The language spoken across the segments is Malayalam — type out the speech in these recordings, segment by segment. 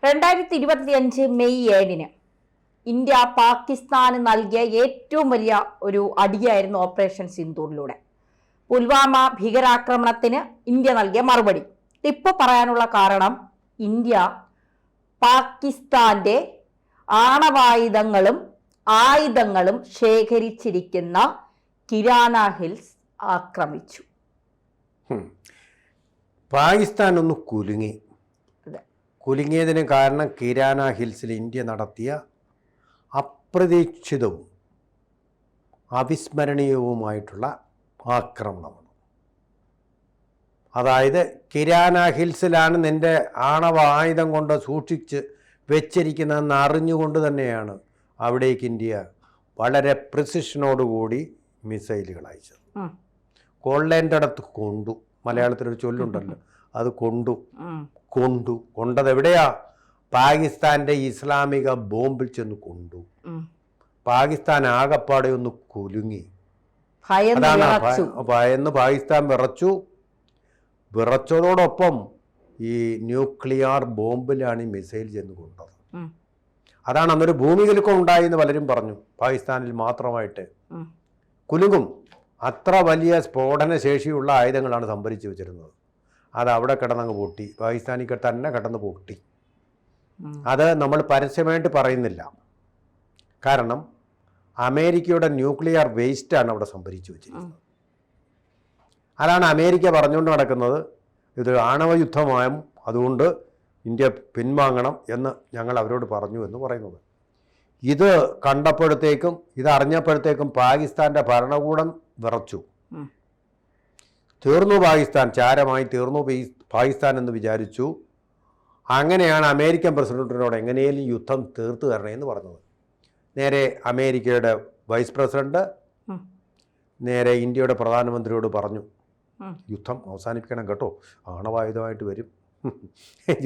2025 മെയ് 7 ഇന്ത്യ പാകിസ്ഥാന് നൽകിയ ഏറ്റവും വലിയ ഒരു അടിയായിരുന്നു ഓപ്പറേഷൻ സിന്ദൂറിലൂടെ. പുൽവാമ ഭീകരാക്രമണത്തിന് ഇന്ത്യ നൽകിയ മറുപടി. ഇപ്പോൾ പറയാനുള്ള കാരണം, ഇന്ത്യ പാകിസ്ഥാന്റെ ആയുധങ്ങളും ശേഖരിച്ചിരിക്കുന്ന കിരാന ഹിൽസ് ആക്രമിച്ചു. പാകിസ്ഥാൻ ഒന്ന് കുലുങ്ങിയതിന് കാരണം കിരാന ഹിൽസിൽ ഇന്ത്യ നടത്തിയ അപ്രതീക്ഷിതവും അവിസ്മരണീയവുമായിട്ടുള്ള ആക്രമണമാണ്. അതായത് കിരാന ഹിൽസിലാണ് നിൻ്റെ ആണവ ആയുധം കൊണ്ട് സൂക്ഷിച്ച് വെച്ചിരിക്കുന്നതെന്ന് അറിഞ്ഞുകൊണ്ട് തന്നെയാണ് അവിടേക്ക് ഇന്ത്യ വളരെ പ്രിസിഷനോടുകൂടി മിസൈലുകൾ അയച്ചത്. കൊള്ളേൻ്റെ അടുത്ത് കൊണ്ടു, മലയാളത്തിലൊരു ചൊല്ലുണ്ടല്ലോ, അത് കൊണ്ടത് എവിടെയാ? പാകിസ്ഥാന്റെ ഇസ്ലാമിക ബോംബിൽ ചെന്ന് കൊണ്ടു. പാകിസ്ഥാൻ ആകപ്പാടെ ഒന്ന് കുലുങ്ങി. അതാണ് ഭയന്ന് പാകിസ്ഥാൻ വിറച്ചതോടൊപ്പം ഈ ന്യൂക്ലിയർ ബോംബിലാണ് ഈ മിസൈൽ ചെന്ന് കൊണ്ടത്. അതാണ് അന്നൊരു ഭൂമികുലുക്കം ഉണ്ടായി എന്ന് പലരും പറഞ്ഞു. പാകിസ്ഥാനിൽ മാത്രമായിട്ട് കുലുങ്ങും. അത്ര വലിയ സ്ഫോടന ശേഷിയുള്ള ആയുധങ്ങളാണ് സംഭരിച്ചു വെച്ചിരുന്നത്. അത് അവിടെ കിടന്നങ്ങ് പൊട്ടി, പാകിസ്ഥാനിക്ക് തന്നെ കിടന്ന് പൊട്ടി. അത് നമ്മൾ പരസ്യമായിട്ട് പറയുന്നില്ല, കാരണം അമേരിക്കയുടെ ന്യൂക്ലിയർ വേസ്റ്റാണ് അവിടെ സംഭരിച്ചു വെച്ചിരിക്കുന്നത്. അതാണ് അമേരിക്ക പറഞ്ഞുകൊണ്ട് നടക്കുന്നത്, ഇത് ആണവ യുദ്ധമായും അതുകൊണ്ട് ഇന്ത്യ പിൻവാങ്ങണം എന്ന് ഞങ്ങൾ അവരോട് പറഞ്ഞു എന്ന് പറയുന്നത്. ഇത് കണ്ടപ്പോഴത്തേക്കും, ഇതറിഞ്ഞപ്പോഴത്തേക്കും പാകിസ്ഥാൻ്റെ ഭരണകൂടം വിറച്ചു. തീർന്നു പാകിസ്ഥാൻ, ചാരമായി തീർന്നു പാകിസ്ഥാൻ എന്ന് വിചാരിച്ചു. അങ്ങനെയാണ് അമേരിക്കൻ പ്രസിഡന്റിനോട് എങ്ങനെയും യുദ്ധം തീർത്തു തരണമെന്ന് പറഞ്ഞത്. നേരെ അമേരിക്കയുടെ വൈസ് പ്രസിഡന്റ് നേരെ ഇന്ത്യയുടെ പ്രധാനമന്ത്രിയോട് പറഞ്ഞു, യുദ്ധം അവസാനിപ്പിക്കണം കേട്ടോ, ആണവായുധമായിട്ട് വരും.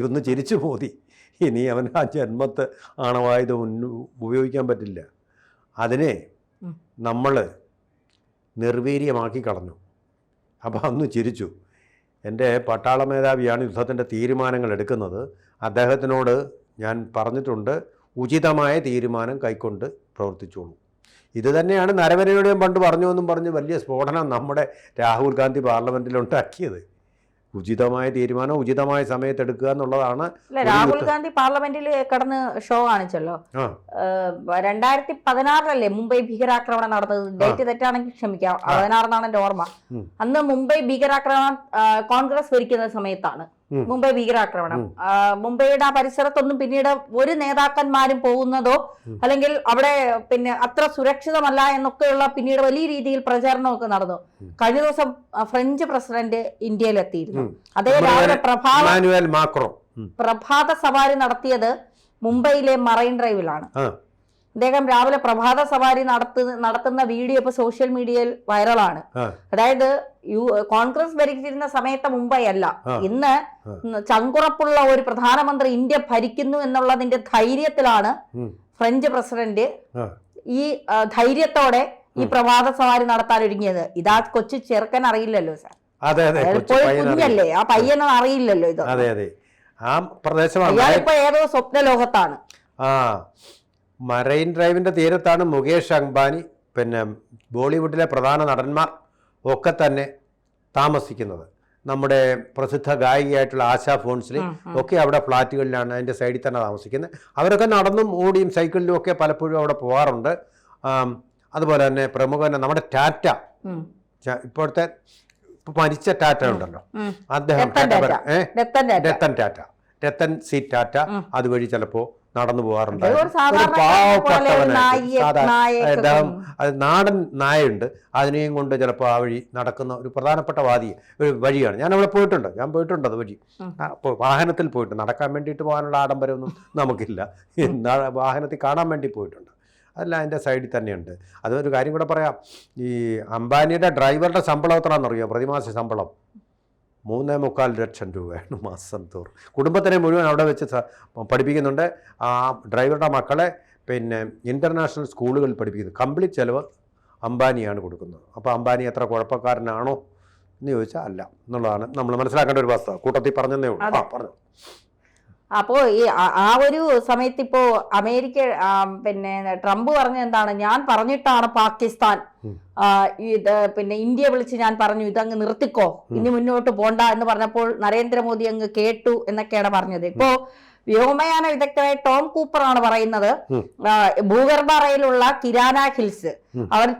ഒന്ന് ചിരിച്ചു മോദി, ഇനി അവൻ ആ ജന്മത്ത് ആണവായുധം ഉപയോഗിക്കാൻ പറ്റില്ല. അതിനെ നമ്മൾ നിർവീര്യമാക്കി കളഞ്ഞു. അപ്പോൾ അന്ന് ചിരിച്ചു. എൻ്റെ പട്ടാള മേധാവിയാണ് യുദ്ധത്തിൻ്റെ തീരുമാനങ്ങൾ എടുക്കുന്നത്, അദ്ദേഹത്തിനോട് ഞാൻ പറഞ്ഞിട്ടുണ്ട്, ഉചിതമായ തീരുമാനം കൈക്കൊണ്ട് പ്രവർത്തിച്ചോളൂ. ഇത് തന്നെയാണ് നരവനെയോടെയും പണ്ട് പറഞ്ഞു എന്നും പറഞ്ഞ് വലിയ സ്ഫോടനം നമ്മുടെ രാഹുൽ ഗാന്ധി പാർലമെൻറ്റിലുണ്ടാക്കിയത്. ഉചിതമായ തീരുമാനം ഉചിതമായ സമയത്ത് എടുക്കുക എന്നുള്ളതാണ്. രാഹുൽ ഗാന്ധി പാർലമെന്റിൽ കടന്ന് ഷോ കാണിച്ചല്ലോ. 2016 മുംബൈ ഭീകരാക്രമണം നടന്നത്. ഡേറ്റ് തെറ്റാണെങ്കിൽ ക്ഷമിക്കാം, 16 എൻ്റെ ഓർമ്മ. അന്ന് മുംബൈ ഭീകരാക്രമണം കോൺഗ്രസ് ഭരിക്കുന്ന സമയത്താണ് മുംബൈ ഭീകരാക്രമണം. മുംബൈയുടെ ആ പരിസരത്തൊന്നും പിന്നീട് ഒരു നേതാക്കന്മാരും പോകുന്നതോ അല്ലെങ്കിൽ അവിടെ പിന്നെ അത്ര സുരക്ഷിതമല്ല എന്നൊക്കെയുള്ള പിന്നീട് വലിയ രീതിയിൽ പ്രചാരണമൊക്കെ നടന്നു. കഴിഞ്ഞ ദിവസം ഫ്രഞ്ച് പ്രസിഡന്റ് ഇന്ത്യയിലെത്തിയിരുന്നു. അദ്ദേഹം രാവിലെ പ്രഭാത സവാരി നടത്തിയത് മുംബൈയിലെ മറൈൻ ഡ്രൈവിലാണ്. അദ്ദേഹം രാവിലെ പ്രഭാത സവാരി നടത്തുന്ന വീഡിയോ ഇപ്പൊ സോഷ്യൽ മീഡിയയിൽ വൈറലാണ്. അതായത് കോൺഗ്രസ് ഭരിച്ചിരുന്ന സമയത്ത് മുംബൈ അല്ല, ഇന്ന് ചങ്കുറപ്പുള്ള ഒരു പ്രധാനമന്ത്രി ഇന്ത്യ ഭരിക്കുന്നു എന്നുള്ളതിന്റെ ധൈര്യത്തിലാണ് ഫ്രഞ്ച് പ്രസിഡന്റ് ഈ ധൈര്യത്തോടെ ഈ പ്രഭാത സവാരി നടത്താൻ ഒരുങ്ങിയത്. ഇതാ കൊച്ചു ചെറുക്കൻ അറിയില്ലല്ലോ സാർ, കുഞ്ഞല്ലേ, ആ പയ്യനും അറിയില്ലല്ലോ ഇത്. അയാളിപ്പോ ഏതോ സ്വപ്ന ലോകത്താണ്. മറൈൻ ഡ്രൈവിൻ്റെ തീരത്താണ് മുകേഷ് അംബാനി, പിന്നെ ബോളിവുഡിലെ പ്രധാന നടന്മാർ ഒക്കെ തന്നെ താമസിക്കുന്നത്. നമ്മുടെ പ്രസിദ്ധ ഗായികയായിട്ടുള്ള ആശാ ഫോൺസ്ലി ഒക്കെ അവിടെ ഫ്ലാറ്റുകളിലാണ്, അതിൻ്റെ സൈഡിൽ തന്നെ താമസിക്കുന്നത്. അവരൊക്കെ നടന്നും ഓടിയും സൈക്കിളിലും ഒക്കെ പലപ്പോഴും അവിടെ പോകാറുണ്ട്. അതുപോലെ തന്നെ പ്രമുഖനെ നമ്മുടെ ടാറ്റ, ഇപ്പോഴത്തെ മരിച്ച ടാറ്റ ഉണ്ടല്ലോ, അദ്ദേഹം രത്തൻ സി ടാറ്റ അതുവഴി ചിലപ്പോൾ നടന്നു പോകാറുണ്ട്. അദ്ദേഹം നാടൻ നായുണ്ട്, അതിനെയും കൊണ്ട് ചിലപ്പോൾ ആ വഴി നടക്കുന്ന ഒരു പ്രധാനപ്പെട്ട വഴിയാണ്. ഞാൻ അവിടെ പോയിട്ടുണ്ട്, അത് വഴി വാഹനത്തിൽ പോയിട്ട്. നടക്കാൻ വേണ്ടിയിട്ട് പോകാനുള്ള ആഡംബരമൊന്നും നമുക്കില്ല, വാഹനത്തിൽ കാണാൻ വേണ്ടി പോയിട്ടുണ്ട്. അതെല്ലാം അതിൻ്റെ സൈഡിൽ തന്നെയുണ്ട്. അതൊരു കാര്യം കൂടെ പറയാം, ഈ അംബാനിയുടെ ഡ്രൈവറുടെ ശമ്പളം എത്രയാണെന്നറിയോ? പ്രതിമാസ ശമ്പളം 3.25 ലക്ഷം രൂപയാണ് മാസം തോറും. കുടുംബത്തിനെ മുഴുവൻ അവിടെ വെച്ച് പഠിപ്പിക്കുന്നുണ്ട്. ആ ഡ്രൈവറുടെ മക്കളെ പിന്നെ ഇൻ്റർനാഷണൽ സ്കൂളുകളിൽ പഠിപ്പിക്കുന്നു. കംപ്ലീറ്റ് ചിലവ് അംബാനിയാണ് കൊടുക്കുന്നത്. അപ്പോൾ അംബാനി എത്ര കുഴപ്പക്കാരനാണോ എന്ന് ചോദിച്ചാൽ അല്ല എന്നുള്ളതാണ് നമ്മൾ മനസ്സിലാക്കേണ്ട ഒരു വസ്തുത. കൂട്ടത്തിൽ പറഞ്ഞതേ ഉള്ളൂ. പറഞ്ഞു. അപ്പോ ഈ ആ ഒരു സമയത്ത് ഇപ്പോ അമേരിക്ക പിന്നെ ട്രംപ് പറഞ്ഞ എന്താണ്, ഞാൻ പറഞ്ഞിട്ടാണ് പാകിസ്ഥാൻ ഇത് പിന്നെ ഇന്ത്യ വിളിച്ച് ഞാൻ പറഞ്ഞു ഇതങ്ങ് നിർത്തിക്കോ, ഇനി മുന്നോട്ട് പോണ്ട എന്ന് പറഞ്ഞപ്പോൾ നരേന്ദ്രമോദി അങ്ങ് കേട്ടു എന്നൊക്കെയാണ് പറഞ്ഞത്. ഇപ്പോ വ്യോമയാന വിദഗ്ധരായ ടോം കൂപ്പർ ആണ് പറയുന്നത്, ഭൂഗർഭ റയിലുള്ള കിരാന ഹിൽസ്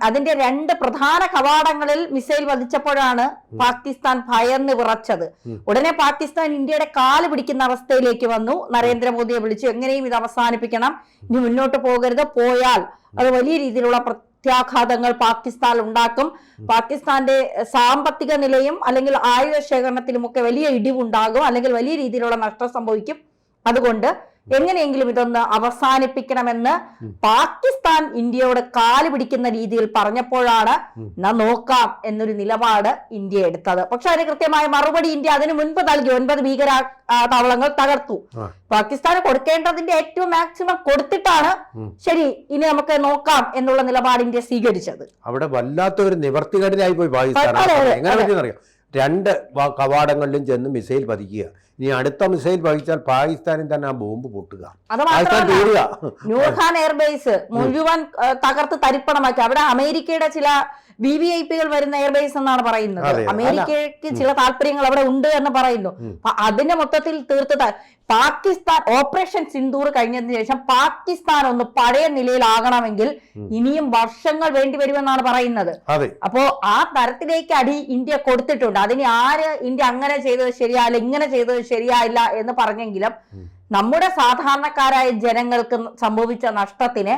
അതിന്റെ 2 പ്രധാന കവാടങ്ങളിൽ മിസൈൽ പതിച്ചപ്പോഴാണ് പാകിസ്ഥാൻ ഭയന്ന് വിറച്ചത്. ഉടനെ പാകിസ്ഥാൻ ഇന്ത്യയുടെ കാല് പിടിക്കുന്ന അവസ്ഥയിലേക്ക് വന്നു. നരേന്ദ്രമോദിയെ വിളിച്ചു, എങ്ങനെയും ഇത് അവസാനിപ്പിക്കണം, ഇനി മുന്നോട്ട് പോകരുത്, പോയാൽ അത് വലിയ രീതിയിലുള്ള പ്രത്യാഘാതങ്ങൾ പാകിസ്ഥാൻ ഉണ്ടാക്കും, പാകിസ്ഥാന്റെ സാമ്പത്തിക നിലയും അല്ലെങ്കിൽ ആയുധ ശേഖരണത്തിലുമൊക്കെ വലിയ ഇടിവുണ്ടാകും, അല്ലെങ്കിൽ വലിയ രീതിയിലുള്ള നഷ്ടം സംഭവിക്കും, അതുകൊണ്ട് എങ്ങനെയെങ്കിലും ഇതൊന്ന് അവസാനിപ്പിക്കണമെന്ന് പാകിസ്ഥാൻ ഇന്ത്യയോട് കാല് പിടിക്കുന്ന രീതിയിൽ പറഞ്ഞപ്പോഴാണ് നോക്കാം എന്നൊരു നിലപാട് ഇന്ത്യ എടുത്തത്. പക്ഷെ അതിന് കൃത്യമായ മറുപടി ഇന്ത്യ അതിനു മുൻപ് നൽകി. 9 ഭീകര താവളങ്ങൾ തകർത്തു. പാകിസ്ഥാന് കൊടുക്കേണ്ടതിന്റെ ഏറ്റവും മാക്സിമം കൊടുത്തിട്ടാണ് ശരി ഇനി നമുക്ക് നോക്കാം എന്നുള്ള നിലപാട് ഇന്ത്യ സ്വീകരിച്ചത്. അവിടെ വല്ലാത്തൊരു നിവർത്തികേടിലായി പോയി പാകിസ്ഥാൻ. എങ്ങനെ പറ്റിയെന്നറിയാം, 2 കവാടങ്ങളിലും ചെന്ന് മിസൈൽ പതിക്കുക. ഇനി അടുത്ത മിസൈൽ പതിച്ചാൽ പാകിസ്ഥാനിൽ തന്നെ ആ ബോംബ് പൊട്ടുക. നൂർഖാൻ എയർബേസ് മുഴുവൻ തകർത്ത് തരിപ്പണമാക്കി. അവിടെ അമേരിക്കയുടെ ചില VVIPകൾ വരുന്ന എയർബേസ് എന്നാണ് പറയുന്നത്. അമേരിക്കയ്ക്ക് ചില താല്പര്യങ്ങൾ അവിടെ ഉണ്ട് എന്ന് പറയുന്നു. അതിന്റെ മൊത്തത്തിൽ തീർത്ത് പാകിസ്ഥാൻ ഓപ്പറേഷൻ സിന്ദൂർ കഴിഞ്ഞതിന് ശേഷം പാകിസ്ഥാൻ ഒന്ന് പഴയ നിലയിലാകണമെങ്കിൽ ഇനിയും വർഷങ്ങൾ വേണ്ടി വരുമെന്നാണ് പറയുന്നത്. അപ്പോ ആ തരത്തിലേക്ക് അടി ഇന്ത്യ കൊടുത്തിട്ടുണ്ട്. അതിന് ആര് ഇന്ത്യ അങ്ങനെ ചെയ്തത് ശരിയായില്ല, ഇങ്ങനെ ചെയ്തത് ശരിയായില്ല എന്ന് പറഞ്ഞെങ്കിലും നമ്മുടെ സാധാരണക്കാരായ ജനങ്ങൾക്ക് സംഭവിച്ച നഷ്ടത്തിന്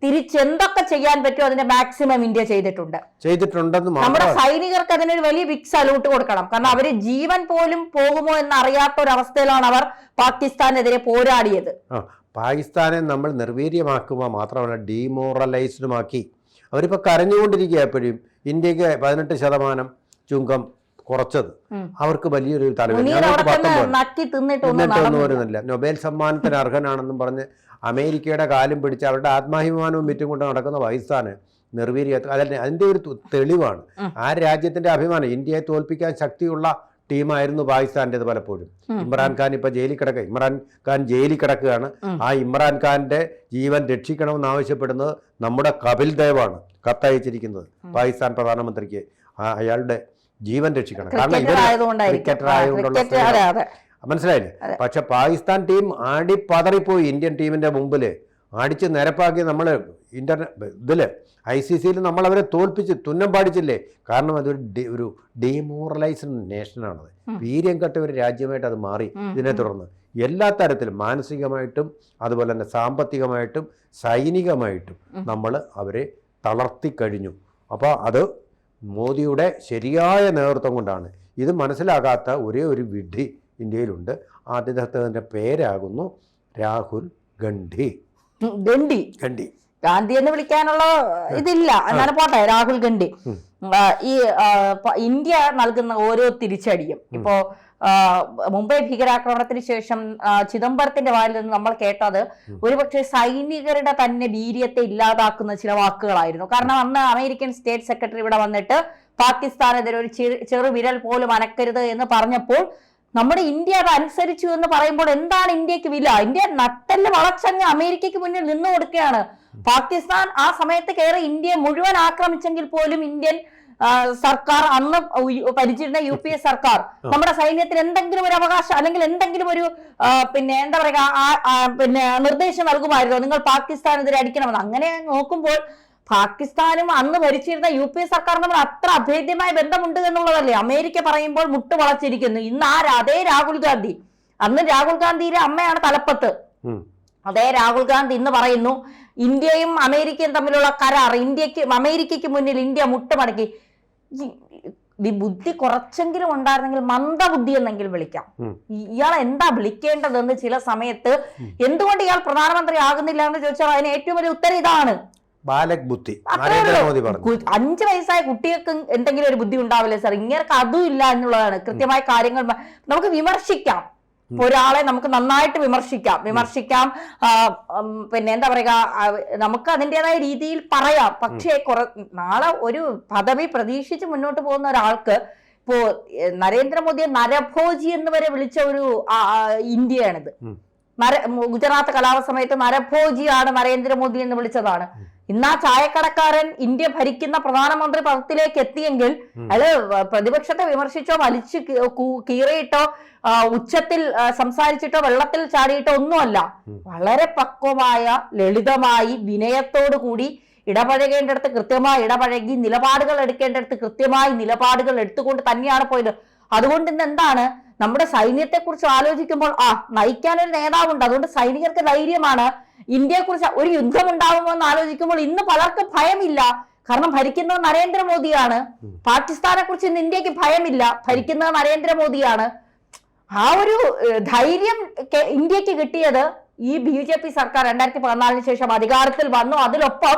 തിരിച്ചെന്തൊക്കെ ചെയ്യാൻ പറ്റുമോ അതിന്റെ മാക്സിമം ഇന്ത്യ ചെയ്തിട്ടുണ്ടെന്ന് നമ്മുടെ സൈനികർക്ക് അതിനൊരു വലിയ ബിഗ് സല്യൂട്ട് കൊടുക്കണം. കാരണം അവര് ജീവൻ പോലും പോകുമോ എന്നറിയാത്ത ഒരു അവസ്ഥയിലാണ് അവർ പാകിസ്ഥാനെതിരെ പോരാടിയത്. പാകിസ്ഥാനെ നമ്മൾ നിർവീര്യമാക്കുക മാത്രമല്ല ഡീമോറലൈസ്ഡുമാക്കി. അവരിപ്പോ കരഞ്ഞുകൊണ്ടിരിക്കുക. എപ്പോഴും ഇന്ത്യക്ക് 18% ചുങ്കം കുറച്ചത് അവർക്ക് വലിയൊരു തലവേദന വരുന്നില്ല. നൊബേൽ സമ്മാനത്തിന് അർഹനാണെന്നും പറഞ്ഞ് അമേരിക്കയുടെ കാലും പിടിച്ച് അവരുടെ ആത്മാഭിമാനവും വിറ്റും കൊണ്ട് നടക്കുന്ന പാകിസ്ഥാന് നിർവീര്യ അതിന്റെ ഒരു തെളിവാണ്. ആ രാജ്യത്തിന്റെ അഭിമാനം. ഇന്ത്യയെ തോൽപ്പിക്കാൻ ശക്തിയുള്ള ടീമായിരുന്നു പാകിസ്ഥാൻ്റെത് പലപ്പോഴും. ഇമ്രാൻഖാൻ ഇപ്പൊ ജയിലിൽ കിടക്കുക. ഇമ്രാൻഖാൻ ജയിലിൽ കിടക്കുകയാണ്. ആ ഇമ്രാൻഖാന്റെ ജീവൻ രക്ഷിക്കണമെന്ന് ആവശ്യപ്പെടുന്നത് നമ്മുടെ കപിൽ ദേവാണ് കത്തയച്ചിരിക്കുന്നത് പാകിസ്ഥാൻ പ്രധാനമന്ത്രിക്ക്. അയാളുടെ ജീവൻ രക്ഷിക്കണം. കാരണം ക്രിക്കറ്റർ ആയതുകൊണ്ടുള്ള മനസ്സിലായില്ലേ. പക്ഷെ പാകിസ്ഥാൻ ടീം പതറിപ്പോയി. ഇന്ത്യൻ ടീമിന്റെ മുമ്പില് അടിച്ച് നിരപ്പാക്കി നമ്മൾ ഇതില് ICCയിൽ നമ്മൾ അവരെ തോൽപ്പിച്ച് തുന്നം പാടിച്ചില്ലേ. കാരണം അതൊരു ഡീമോറലൈസ്ഡ് നേഷനാണത്. വീര്യം കെട്ട ഒരു രാജ്യമായിട്ട് അത് മാറി. ഇതിനെ തുടർന്ന് എല്ലാ തരത്തിലും മാനസികമായിട്ടും അതുപോലെ തന്നെ സാമ്പത്തികമായിട്ടും സൈനികമായിട്ടും നമ്മൾ അവരെ തളർത്തിക്കഴിഞ്ഞു. അപ്പോൾ അത് മോദിയുടെ ശരിയായ നേതൃത്വം കൊണ്ടാണ്. ഇത് മനസ്സിലാകാത്ത ഒരേ ഒരു വിഡ്ഢി ഇന്ത്യയിലുണ്ട്. അദ്ദേഹത്തിൻ്റെ പേരാകുന്നു രാഹുൽ ഗാന്ധി. ഗാന്ധി എന്ന് വിളിക്കാനുള്ള ഇതില്ല, എന്നാലും പോട്ടെ. രാഹുൽ ഗാന്ധി ഈ ഇന്ത്യ നൽകുന്ന ഓരോ തിരിച്ചടിയും ഇപ്പോ മുംബൈ ഭീകരാക്രമണത്തിന് ശേഷം ചിദംബരത്തിന്റെ വായിൽ നിന്ന് നമ്മൾ കേട്ടത് ഒരുപക്ഷെ സൈനികരുടെ തന്നെ വീര്യത്തെ ഇല്ലാതാക്കുന്ന ചില വാക്കുകളായിരുന്നു. കാരണം അന്ന് അമേരിക്കൻ സ്റ്റേറ്റ് സെക്രട്ടറി ഇവിടെ വന്നിട്ട് പാകിസ്ഥാനെതിരെ ഒരു ചെറു വിരൽ പോലും അനക്കരുത് എന്ന് പറഞ്ഞപ്പോൾ നമ്മുടെ ഇന്ത്യ അത് അനുസരിച്ചു എന്ന് പറയുമ്പോൾ എന്താണ് ഇന്ത്യക്ക് വില? ഇന്ത്യ നട്ടല് വളച്ചങ്ങ് അമേരിക്കയ്ക്ക് മുന്നിൽ നിന്നു കൊടുക്കുകയാണ്. പാകിസ്ഥാൻ ആ സമയത്ത് കയറി ഇന്ത്യയെ മുഴുവൻ ആക്രമിച്ചെങ്കിൽ പോലും ഇന്ത്യൻ സർക്കാർ അന്ന് ഭരിച്ചിരുന്ന UPA സർക്കാർ നമ്മുടെ സൈന്യത്തിന് എന്തെങ്കിലും ഒരു അവകാശം അല്ലെങ്കിൽ എന്തെങ്കിലും ഒരു എന്താ പറയുക നിർദ്ദേശം നൽകുമായിരുന്നോ, നിങ്ങൾ പാകിസ്ഥാനെതിരെ അടിക്കണമെന്ന്? അങ്ങനെ നോക്കുമ്പോൾ പാകിസ്ഥാനും അന്ന് ഭരിച്ചിരുന്ന UPA സർക്കാർ തമ്മിൽ അത്ര അഭേദ്യമായ ബന്ധമുണ്ട് എന്നുള്ളതല്ലേ. അമേരിക്ക പറയുമ്പോൾ മുട്ട് വളച്ചിരിക്കുന്നു. ഇന്ന് അതേ രാഹുൽ ഗാന്ധി, അന്ന് രാഹുൽ ഗാന്ധിയുടെ അമ്മയാണ് തലപ്പത്ത്, അതേ രാഹുൽ ഗാന്ധി ഇന്ന് പറയുന്നു ഇന്ത്യയും അമേരിക്കയും തമ്മിലുള്ള കരാർ അമേരിക്കയ്ക്ക് മുന്നിൽ ഇന്ത്യ മുട്ടുമടക്കി. ബുദ്ധി കുറച്ചെങ്കിലും ഉണ്ടായിരുന്നെങ്കിൽ മന്ദബുദ്ധി എന്നെങ്കിലും വിളിക്കാം. ഇയാൾ എന്താ വിളിക്കേണ്ടതെന്ന് ചില സമയത്ത് എന്തുകൊണ്ട് ഇയാൾ പ്രധാനമന്ത്രി ആകുന്നില്ല എന്ന് ചോദിച്ചാൽ അതിന് ഏറ്റവും വലിയ ഉത്തരം ഇതാണ്. 5 വയസ്സായ കുട്ടികൾക്ക് എന്തെങ്കിലും ഒരു ബുദ്ധി ഉണ്ടാവില്ലേ സാർ? ഇങ്ങനെയൊക്കെ അതും ഇല്ല എന്നുള്ളതാണ്. കൃത്യമായ കാര്യങ്ങൾ നമുക്ക് വിമർശിക്കാം. ഒരാളെ നമുക്ക് നന്നായിട്ട് വിമർശിക്കാം എന്താ പറയുക, നമുക്ക് അതിൻ്റെതായ രീതിയിൽ പറയാം. പക്ഷേ നാളെ ഒരു പദവി പ്രതീക്ഷിച്ച് മുന്നോട്ട് പോകുന്ന ഒരാൾക്ക് ഇപ്പോ നരേന്ദ്രമോദിയെ നരഭോജി എന്ന് വരെ വിളിച്ച ഒരു ഇന്ത്യയാണിത്. ഗുജറാത്ത് കലാപ സമയത്ത് നരഭോജിയാണ് നരേന്ദ്രമോദി എന്ന് വിളിച്ചതാണ്. ഇന്ന് ആ ചായക്കടക്കാരൻ ഇന്ത്യ ഭരിക്കുന്ന പ്രധാനമന്ത്രി പദത്തിലേക്ക് എത്തിയെങ്കിൽ അയാള് പ്രതിപക്ഷത്തെ വിമർശിച്ചോ വലിച്ചു കീറിയിട്ടോ ഉച്ചത്തിൽ സംസാരിച്ചിട്ടോ വെള്ളത്തിൽ ചാടിയിട്ടോ ഒന്നുമല്ല. വളരെ പക്വമായ, ലളിതമായി, വിനയത്തോടു കൂടി ഇടപഴകേണ്ടടുത്ത് കൃത്യമായി ഇടപഴകി, നിലപാടുകൾ എടുക്കേണ്ടടുത്ത് കൃത്യമായി നിലപാടുകൾ എടുത്തുകൊണ്ട് തന്നെയാണ് പോയത്. അതുകൊണ്ട് ഇന്ന് എന്താണ്, നമ്മുടെ സൈന്യത്തെ കുറിച്ച് ആലോചിക്കുമ്പോൾ നയിക്കാനൊരു നേതാവുണ്ട്, അതുകൊണ്ട് സൈനികർക്ക് ധൈര്യമാണ്. ഇന്ത്യയെ കുറിച്ച് ഒരു യുദ്ധം ഉണ്ടാവുമോ എന്ന് ആലോചിക്കുമ്പോൾ ഇന്ന് പലർക്കും ഭയമില്ല. കാരണം ഭരിക്കുന്നത് നരേന്ദ്രമോദിയാണ്. പാകിസ്ഥാനെ കുറിച്ച് ഇന്ന് ഇന്ത്യക്ക് ഭയമില്ല, ഭരിക്കുന്നത് നരേന്ദ്രമോദിയാണ്. ആ ഒരു ധൈര്യം ഇന്ത്യക്ക് കിട്ടിയത് ഈ BJP സർക്കാർ 2014 ശേഷം അധികാരത്തിൽ വന്നു. അതിലൊപ്പം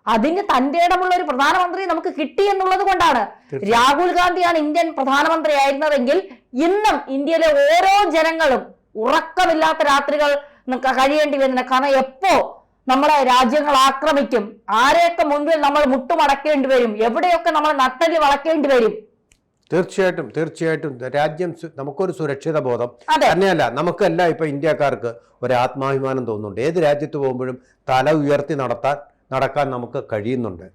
അതിന് തന്റെ ഇടമുള്ള ഒരു പ്രധാനമന്ത്രി നമുക്ക് കിട്ടി എന്നുള്ളത് കൊണ്ടാണ്. രാഹുൽ ഗാന്ധിയാണ് ഇന്ത്യൻ പ്രധാനമന്ത്രി ആയിരുന്നതെങ്കിൽ ഇന്നും ഇന്ത്യയിലെ ഓരോ ജനങ്ങളും ഉറക്കമില്ലാത്ത രാത്രികൾ കഴിയേണ്ടി വരുന്നില്ല. കാരണം എപ്പോ നമ്മളെ രാജ്യങ്ങൾ ആക്രമിക്കും, ആരെയൊക്കെ മുൻപിൽ നമ്മൾ മുട്ടുമടക്കേണ്ടി വരും, എവിടെയൊക്കെ നമ്മൾ നട്ടല് വളക്കേണ്ടി വരും. തീർച്ചയായിട്ടും രാജ്യം നമുക്കൊരു സുരക്ഷിത ബോധം തന്നെയല്ല, നമുക്കല്ല ഇപ്പൊ ഇന്ത്യക്കാർക്ക് ഒരു ആത്മാഭിമാനം തോന്നുന്നുണ്ട്. ഏത് രാജ്യത്ത് പോകുമ്പോഴും തല ഉയർത്തി നടക്കാൻ നമുക്ക് കഴിയുന്നുണ്ട്.